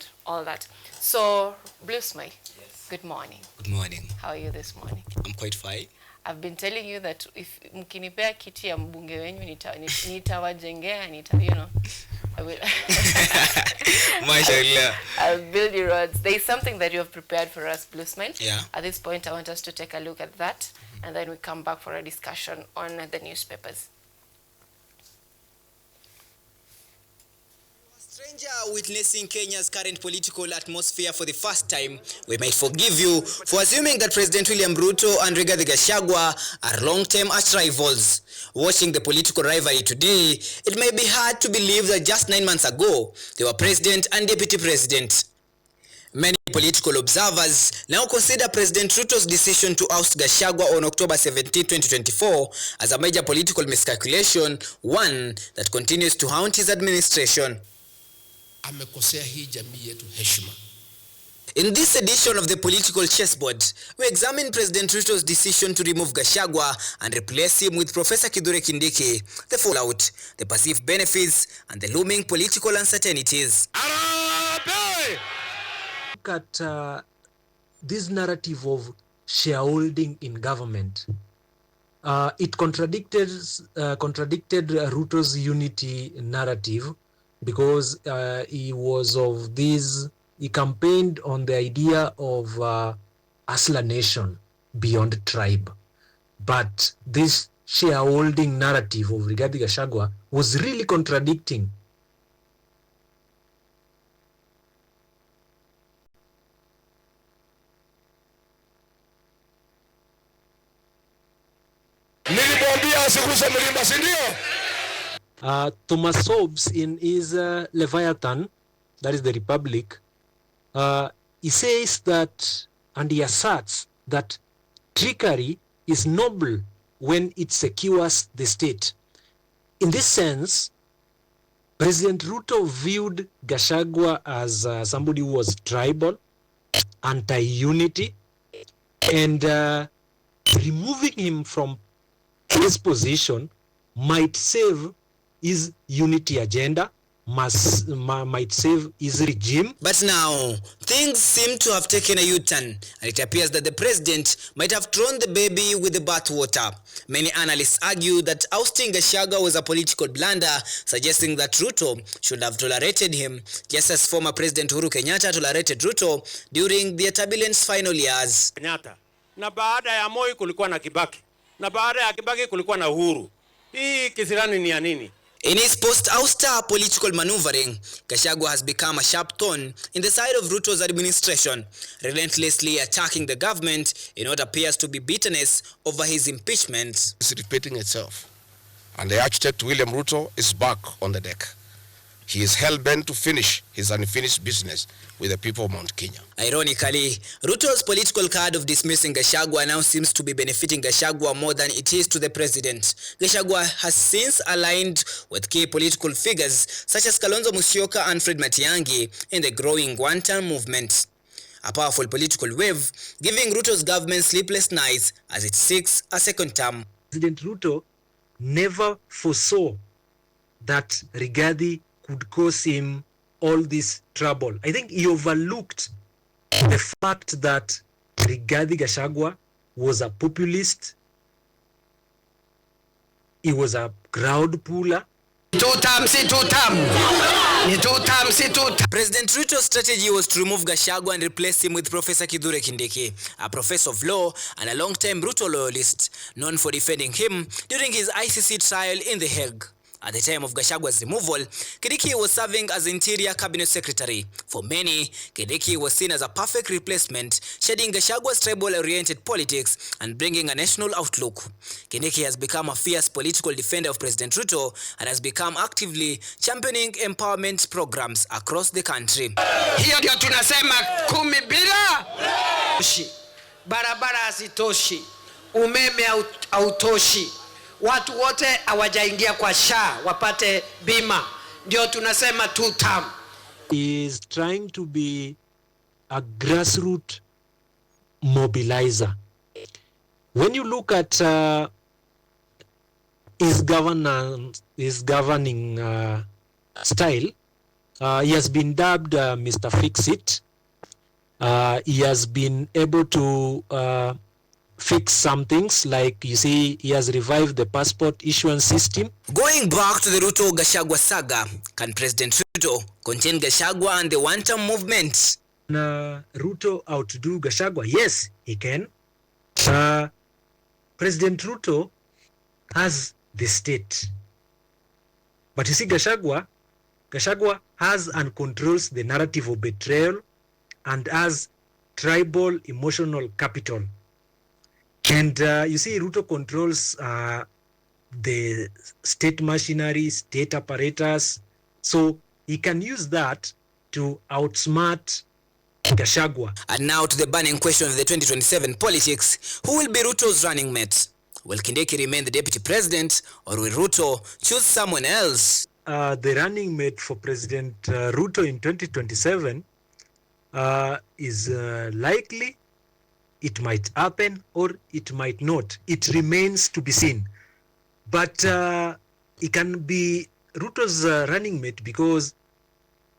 and all that. So, Blue Smile, Yes. good morning. Good morning. How are you this morning? I'm quite fine. I've been telling you that if mkinipea kiti ya mbunge wenyu nitawajengea, I will. Mashallah. I'll build you roads. There is something that you have prepared for us, Blue Smile. Yeah. At this point, I want us to take a look at that, and then we come back for a discussion on the newspapers. Stranger witnessing Kenya's current political atmosphere for the first time, we might forgive you for assuming that President William Ruto and Rigathi Gachagua are long-term arch rivals. Watching the political rivalry today, it may be hard to believe that just 9 months ago, they were president and deputy president. Many political observers now consider President Ruto's decision to oust Gachagua on October 17, 2024 as a major political miscalculation, one that continues to haunt his administration. Amekosea hii jamii yetu heshima. In this edition of the political chessboard, we examine President Ruto's decision to remove Gachagua and replace him with Professor Kithure Kindiki, the fallout, the perceived benefits, and the looming political uncertainties. Look at this narrative of shareholding in government. It contradicted Ruto's unity narrative, because he campaigned on the idea of Asla nation beyond tribe. But this shareholding narrative of Rigathi Gachagua was really contradicting. Nilimwambia asiguse mlima, si ndio? Thomas Hobbes, in his Leviathan, that is the Republic, he says that, and he asserts that trickery is noble when it secures the state. In this sense, President Ruto viewed Gachagua as somebody who was tribal, anti-unity, and removing him from his position might save his unity agenda, might save his regime. But now, things seem to have taken a U-turn, and it appears that the president might have thrown the baby with the bathwater. Many analysts argue that ousting Gachagua was a political blunder, suggesting that Ruto should have tolerated him, just as former President Uhuru Kenyatta tolerated Ruto during their turbulence final years. Kenyatta. Na baada ya Moi kulikuwa na Kibaki. Na baada ya Kibaki kulikuwa na Uhuru. Hii kisirani ni ya nini? In his post-ouster political maneuvering, Gachagua has become a sharp thorn in the side of Ruto's administration, relentlessly attacking the government in what appears to be bitterness over his impeachment. It's repeating itself. And the architect William Ruto is back on the deck. He is hell-bent to finish his unfinished business with the people of Mount Kenya. Ironically, Ruto's political card of dismissing Gachagua now seems to be benefiting Gachagua more than it is to the president. Gachagua has since aligned with key political figures such as Kalonzo Musyoka and Fred Matiang'i in the growing one-term movement. A powerful political wave giving Ruto's government sleepless nights as it seeks a second term. President Ruto never foresaw that Rigathi could cause him all this trouble. I think he overlooked the fact that Rigathi Gachagua was a populist. He was a crowd puller. President Ruto's strategy was to remove Gachagua and replace him with Professor Kithure Kindiki, a professor of law and a long-time Ruto loyalist, known for defending him during his ICC trial in The Hague. At the time of Gachagua's removal, Kindiki was serving as Interior Cabinet Secretary. For many, Kindiki was seen as a perfect replacement, shedding Gachagua's tribal-oriented politics and bringing a national outlook. Kindiki has become a fierce political defender of President Ruto and has become actively championing empowerment programs across the country. Hiyo ndio tunasema 10 bila barabara hazitoshi, umeme hautoshi. Watu wote hawajaingia kwa SHA wapate bima, ndio tunasema 2 term. He is trying to be a grassroots mobilizer. When you look at his governing style, He has been dubbed Mr. Fix-It. He has been able to fix some things, like you see, he has revived the passport issuance system. Going back to the Ruto-Gachagua saga, can President Ruto contain Gachagua and the one-term movement? Ruto outdo Gachagua? Yes, he can. President Ruto has the state. But you see, Gachagua has and controls the narrative of betrayal and has tribal emotional capital. And you see, Ruto controls the state machinery, state apparatus. So he can use that to outsmart Gachagua. And now to the burning question of the 2027 politics. Who will be Ruto's running mate? Will Kindiki remain the deputy president, or will Ruto choose someone else? The running mate for President Ruto in 2027 is likely. It might happen or it might not. It remains to be seen. But it can be Ruto's running mate because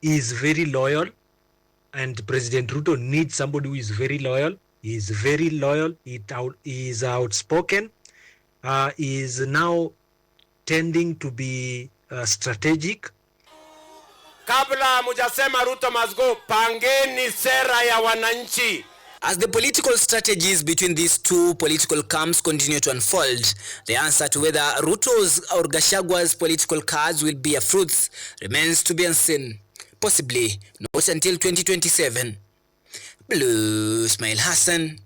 he is very loyal, and President Ruto needs somebody who is very loyal. He is very loyal. He is outspoken. He is now tending to be strategic. Kabla mujasema Ruto must go, pangeni sera ya wananchi. As the political strategies between these two political camps continue to unfold, the answer to whether Ruto's or Gashagua's political cards will bear fruits remains to be unseen. Possibly not until 2027. Blue Smile Hassan,